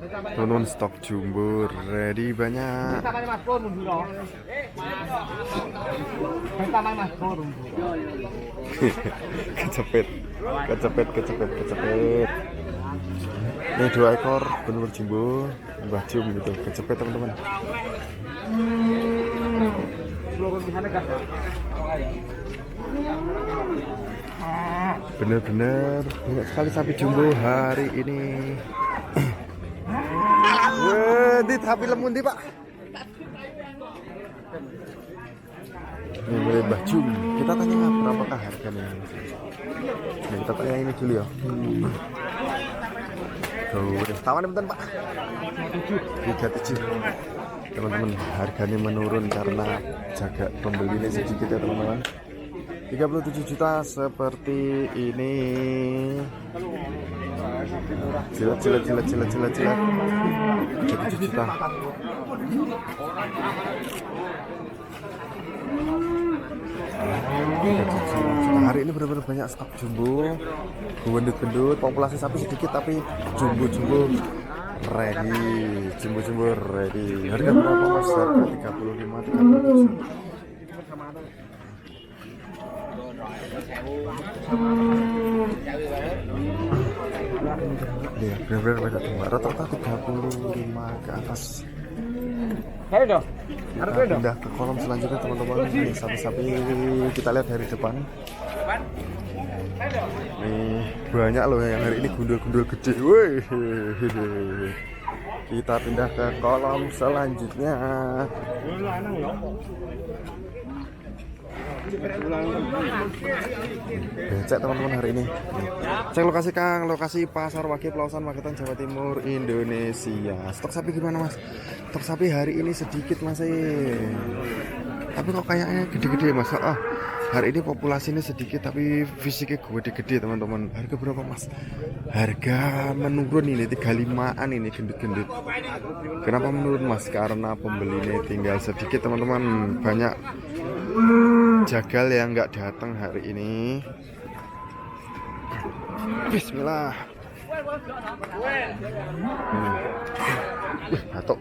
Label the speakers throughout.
Speaker 1: Teman-teman, stok jumbo ready banyak. Kecepet, kecepet, kecepet, kecepet. Ini 2 ekor bener jumbo, Mbah Jum gitu, kecepet teman-teman. Bener-bener banyak sekali sapi jumbo hari ini. Wah, di sapi lemun di Pak. Ini mulai Mbah Jum. Kita tanya berapakah harganya. Nah, kita tanya ini dulu ya. Tuh, tawarin bentar Pak. 37. Teman-teman, harganya menurun karena jaga pembelinya sedikit ya teman-teman. 37 juta seperti ini. Jilat, jilat, jilat, jilat, jilat, jilat. 37 juta. Hari ini benar-benar banyak stok jumbo, gendut-gendut, populasi sapi sedikit tapi jumbo-jumbo ready, jumbo-jumbo ready. Harga berapa Mas? Harga 35, 37. Iya, benar-benar banyak semua. Rata-rata 35 ke atas. Kita pindah ke kolom selanjutnya teman-teman. Ini sapi-sapi kita lihat dari depan. Nih banyak loh yang hari ini gundul-gundul gede. Woi, kita pindah ke kolom selanjutnya. Becek teman-teman hari ini. Cek lokasi Kang, lokasi Pasar Wage Pelausan Magetan Jawa Timur Indonesia. Stok sapi gimana Mas? Stok sapi hari ini sedikit masih. Tapi kok kayaknya gede-gede Mas. Hari ini populasinya sedikit tapi fisiknya gede-gede teman-teman. Harga berapa Mas? Harga menurun ini 35-an ini gendut-gendut. Kenapa menurun Mas? Karena pembelinya tinggal sedikit teman-teman. Banyak jagal yang nggak datang hari ini. Bismillah. Batuk.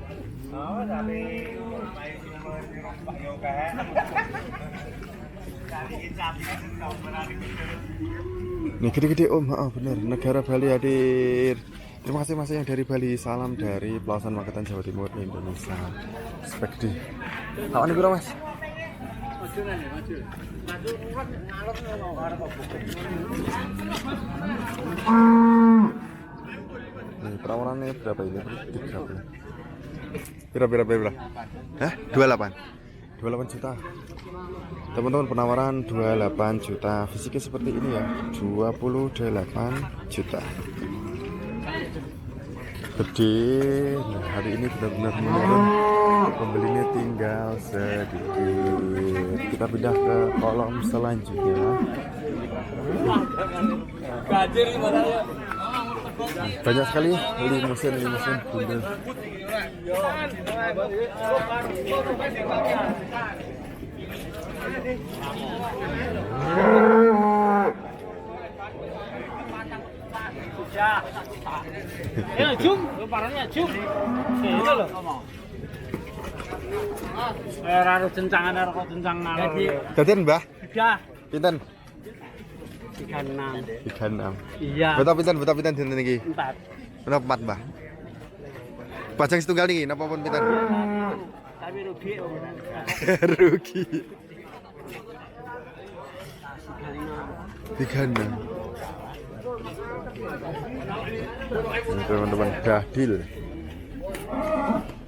Speaker 1: Nih gede-gede Om, bener. Negara Bali hadir. Terima kasih Mas yang dari Bali. Salam dari Pelausan Magetan Jawa Timur Indonesia. Spekdi. Kawan ibu Mas. Nih perawarannya berapa ini? 30. Berapa? Hah? 28. 28 juta. Teman-teman, penawaran 28 juta. Fisiknya seperti ini ya. 28 juta. Gede. Nah, hari ini benar-benar menurun. Pembelinya tinggal sedikit. Kita pindah ke kolom selanjutnya. Banyak sekali limusin bundel.
Speaker 2: Ya, Jum, parahnya Jum. Ini loh. Harus cencangan kok cencang ngalor.
Speaker 1: Daden Mbah?
Speaker 2: Ya.
Speaker 1: Pinten?
Speaker 2: 36.
Speaker 1: 36.
Speaker 2: Iya.
Speaker 1: Betul pinten dinten iki?
Speaker 2: 4.
Speaker 1: Berapa 4 Mbah? Pajang setunggal niki napa pun pinten?
Speaker 2: Tapi rugi.
Speaker 1: Rugi. 36. Ini teman-teman gadil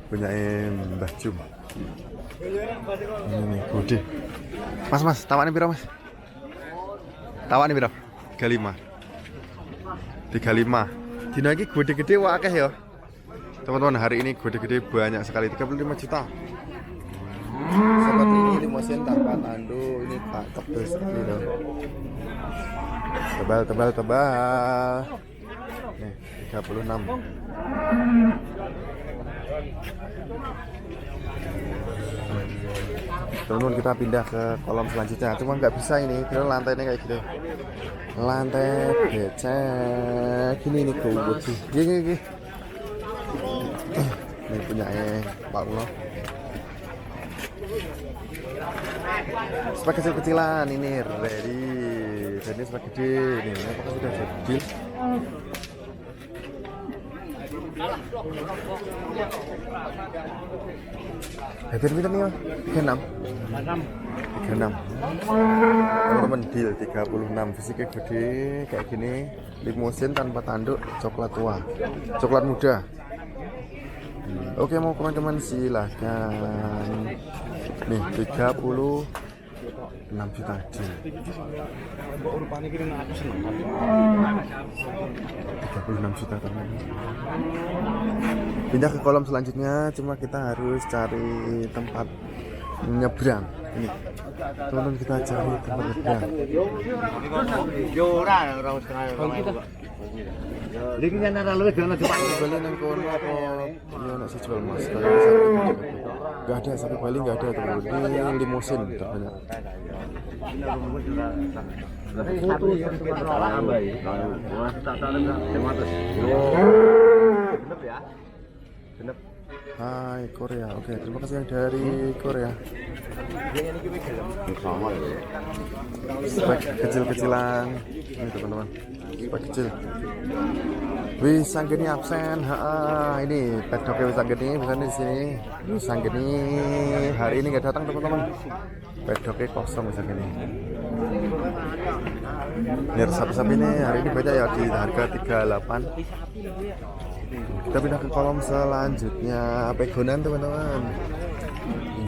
Speaker 1: punya Mbah Jum. Ini gede. Mas, tawanin piro Mas? Tawanin piro? 35. 35. Dina iki gede-gede wae akeh ya. Teman-teman, hari ini gede-gede banyak sekali, 35 juta. Seperti ini limosin tanpa tandu, ini tak tebel sekali loh. Tebal. Nih, 36. Teman-teman, kita pindah ke kolom selanjutnya. Cuma nggak bisa ini, karena lantainya kayak gitu. Lantai becek. Gini nih gue. Gini. Ini punya Pak Ulo. Spek kecil-kecilan ini ready. Dan ini spek gede nih, apakah sudah jadi? Harga pinter nih, 36. 36. Teman-teman deal 36. Fisiknya gede kayak gini, limousine tanpa tanduk, coklat tua, coklat muda. Oke, mau teman-teman silahkan. Nih 36 juta aja. 36 juta teman. Pindah ke kolom selanjutnya, cuma kita harus cari tempat nyebrang. Ini teman-teman, kita cari tempat nyebrang.
Speaker 2: Ini kan ada lebih dengan cepat.
Speaker 1: Bali nang kono apa ya nak jual mas. Gak ada sapi Bali, gak ada teman-teman. Ini limousine terbanyak. Hai Korea, oke, terima kasih yang dari Korea. Spek kecil-kecilan ini teman-teman, spek kecil. Wih, sanggeni absen. Ini pedoknya wis sanggeni, bukan di sini. Wih, sanggeni hari ini nggak datang teman-teman. Pedoknya kosong sanggeni. Ini sapi-sapi ini hari ini beda ya, di harga 38. Kita pindah ke kolom selanjutnya, pegonan teman-teman.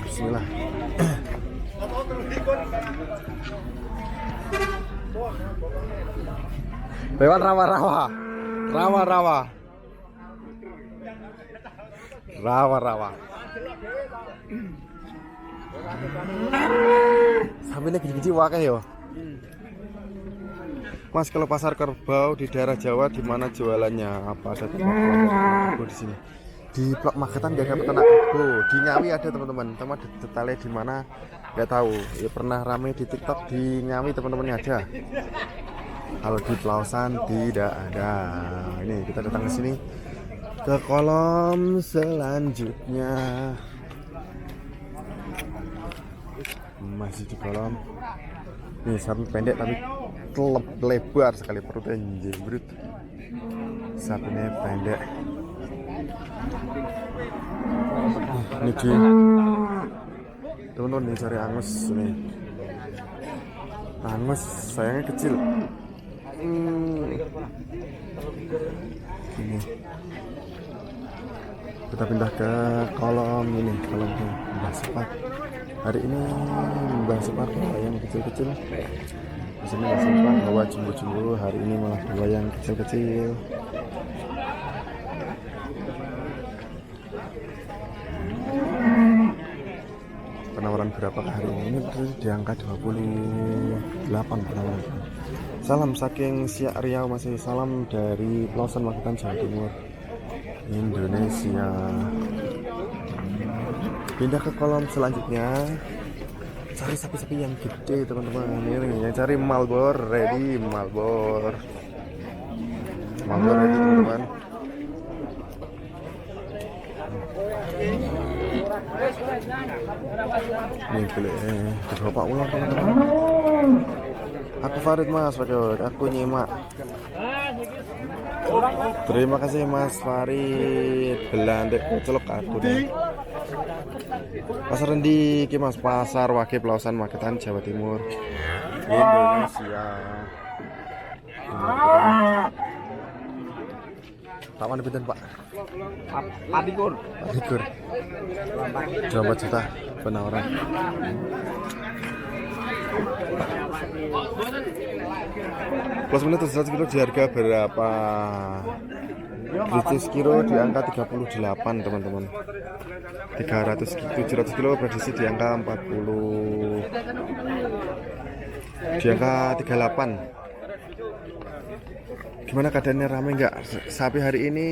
Speaker 1: Bismillah. Lewat rawa-rawa. Sampai ini gede-gede wakai yo. Mas, kalau pasar kerbau di daerah Jawa di mana jualannya? Apa ada tempat kerbau di sini? Di Blok Magetan nggak ada peternak kerbau. Di Ngawi ada teman-teman. Teman detailnya di mana nggak tahu. Ya pernah rame di TikTok, di Ngawi teman-temannya ada. Kalau di Pelausan tidak ada. Ini kita datang ke sini ke kolom selanjutnya. Masih di kolom. Nih sapi pendek tapi lebar sekali perutnya, jembrut. Sapinya pendek. Ini di teman-teman, cari angus nih. Angus sayangnya kecil. Ini kita pindah ke kolom ini, kolomnya Mbah Sepat. Hari ini Mbah Sepat yang kecil-kecil. Di sini Mbah Sepat bawa jumbo-jumbo. Hari ini malah dua yang kecil-kecil. Penawaran berapa hari ini? Di angka 28 penawaran. Salam saking Siak Riau, masih salam dari Pelausan Magetan, Jawa Timur, Indonesia. Pindah ke kolom selanjutnya, cari sapi-sapi yang gede teman-teman. Ini yang cari Malbor ready, Malbor ready teman-teman. Nih boleh Bapak ulang teman-teman. Aku Farid Mas, aku nyimak. Terima kasih Mas Farid. Belanda celok aku deh. Pasar Rendi ki Mas, Pasar Wage Pelausan Magetan, Jawa Timur, Indonesia. Tak mana pinten Pak?
Speaker 2: Padikur.
Speaker 1: 24 juta penawaran. Plus menit 100 kilo di harga berapa? 100 kilo di angka 38 teman-teman. 700 kilo prediksi di angka 40, di angka 38. Gimana keadaannya, ramai nggak? Sapi hari ini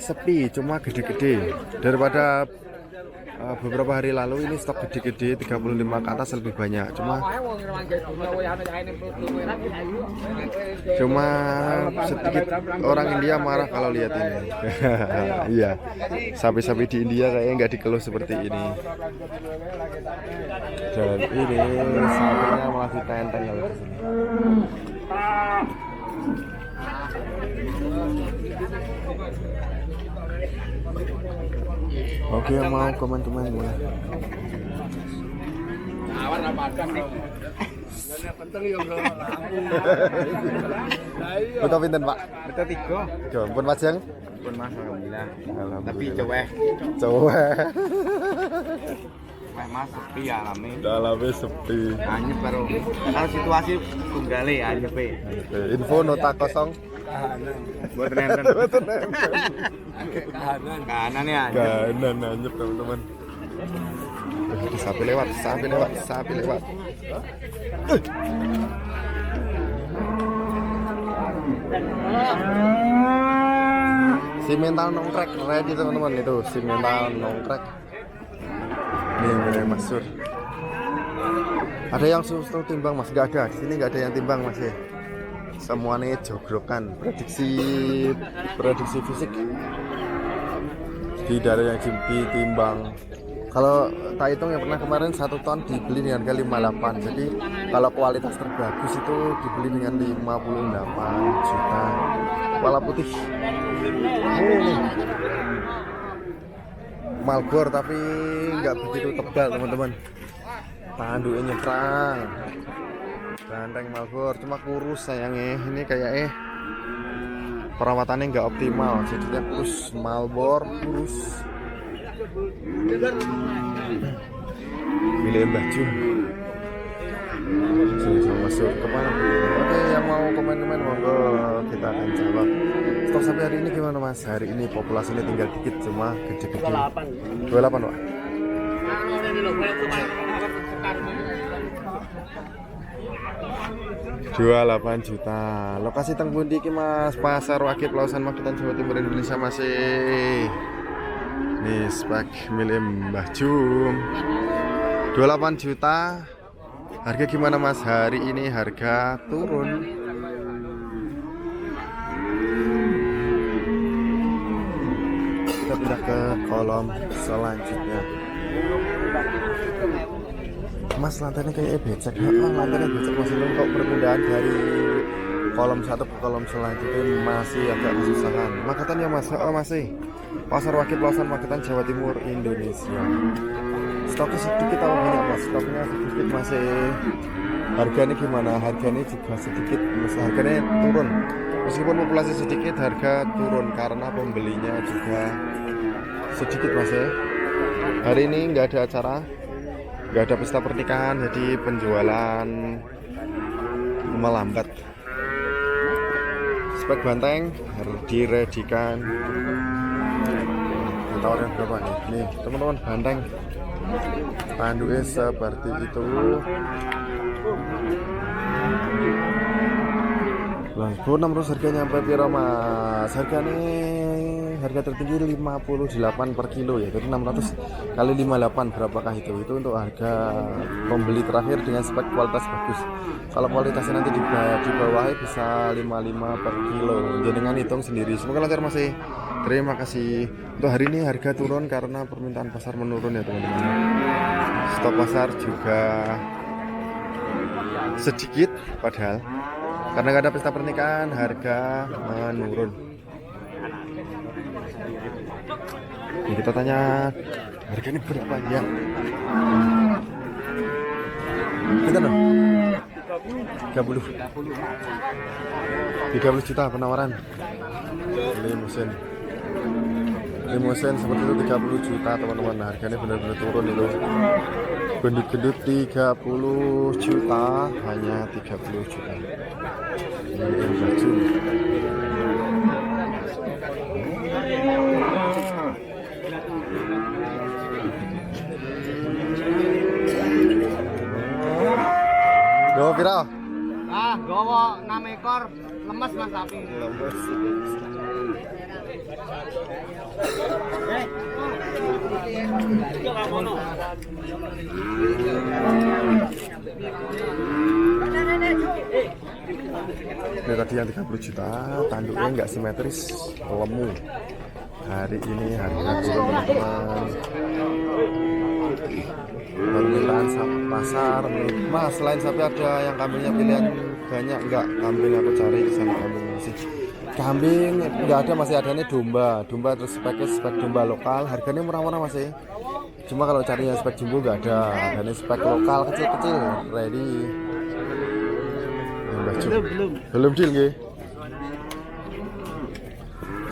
Speaker 1: sepi, cuma gede-gede. Daripada beberapa hari lalu ini stok gede-gede 35 ke atas lebih banyak. Cuma sedikit orang India marah kalau lihat ini. Iya, sapi-sapi di India kayaknya nggak dikeluh seperti ini. Dan ini sapinya malah ditenteng kalau di sini. Oke, yang mau komen-komen boleh. Betul pinten Pak?
Speaker 2: Betul 3.
Speaker 1: Coba pun Mas Jeng.
Speaker 2: Pun Mas alhamdulillah. Tapi
Speaker 1: Alhamdulillah.
Speaker 2: cewek.
Speaker 1: Cewek.
Speaker 2: Mas sepi ya alami.
Speaker 1: Dalamnya sepi.
Speaker 2: Anyep karo situasi tunggale anyep.
Speaker 1: Info nota kosong.
Speaker 2: Buat nenten. Kahanan ya.
Speaker 1: Kanan anyep teman-teman. Sapi lewat, sapi lewat, sapi lewat. Si mental nongkrek ready teman-teman, itu si mental nongkrek. Ini Mas Sur. Ada yang susul timbang Mas? Gak ada, sini gak ada yang timbang Mas ya. Semuanya jogrokan, prediksi fisik. Tidak ada yang ditimbang. Kalau tak hitung yang pernah kemarin 1 ton dibeli dengan harga 58. Jadi kalau kualitas terbagus itu dibeli dengan 58 juta. Kepala putih. Ini Malbor tapi nggak begitu tebal teman-teman. Tanduknya nyebrang. Ganteng Malbor, cuma kurus sayangnya. Ini kayak perawatannya nggak optimal. Jadinya kurus. Malbor kurus. Milih Mbah Jum. Sudah masuk kemana? Oke, yang mau komen-komen monggo kita akan jawab. Stok sampai hari ini gimana Mas? Hari ini populasinya tinggal dikit, cuma gede-gede. 28 Pak. 28 juta. Lokasi teng pundi iki Mas? Pasar Wakil Pelausan Magetan Jawa Timur Indonesia masih. Nih spek milik Mbah Jum 28 juta. Harga gimana Mas? Hari ini harga turun. Kita pindah ke kolom selanjutnya. Mas lantainya kayak becek. Lantainya becek masih untuk perpindahan dari kolom satu ke kolom selanjutnya masih agak kesusahan. Magetan ya Mas? Masih. Pasar Wakil Pelausan Magetan Jawa Timur Indonesia. Stoknya sedikit atau banyak Mas? Stoknya sedikit masih. Harganya gimana? Harganya juga sedikit, harganya turun. Meskipun populasi sedikit, harga turun karena pembelinya juga sedikit Mas ya. Hari ini nggak ada acara, nggak ada pesta pernikahan, jadi penjualan melambat. Spek banteng harus diredikan. Tawarin berapa nih? Nih teman-teman, banteng tanduknya seperti itu. Lah, 600 harganya sampai piro Mas? Harganya harga tertinggi 58 per kilo ya. Jadi 600 kali 58 berapakah itu? Itu untuk harga pembeli terakhir dengan spek kualitas bagus. Kalau kualitasnya nanti di bawah bisa 55 per kilo. Jangan hitung sendiri. Semoga lancar Mas. Terima kasih. Untuk hari ini harga turun karena permintaan pasar menurun ya teman-teman. Stok pasar juga sedikit padahal karena nggak ada pesta pernikahan, harga menurun. Ini kita tanya harganya berapa ya? Kita dong 30 juta penawaran limusin seperti itu 30 juta teman-teman. Harganya benar-benar turun itu. Gendut-gendut 30 juta, hanya 30 juta. Ini baju. Go viral.
Speaker 2: Gowo 6 ekor lemes Mas sapi.
Speaker 1: Lemes. Ini tadi yang 30 juta, tanduknya nggak simetris, lemu. Hari ini hari Rabu teman-teman. Permintaan sapi pasar, Mas. Selain sapi ada yang kambingnya pilihan banyak nggak? Kambing aku cari di sana kambing masih. Kambing nggak ada, masih adanya domba. Domba terus speknya spek domba lokal, harganya murah-murah masih. Cuma kalau carinya spek jumbo nggak ada, adanya spek lokal kecil-kecil, ready. Belum deal nggih.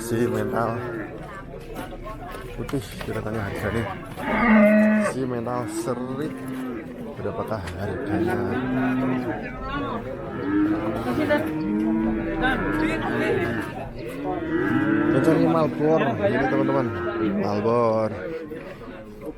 Speaker 1: Si mental putih kita tanya harganya. Si mental serit berapakah harganya? Mencari Malbor ini teman-teman, Malbor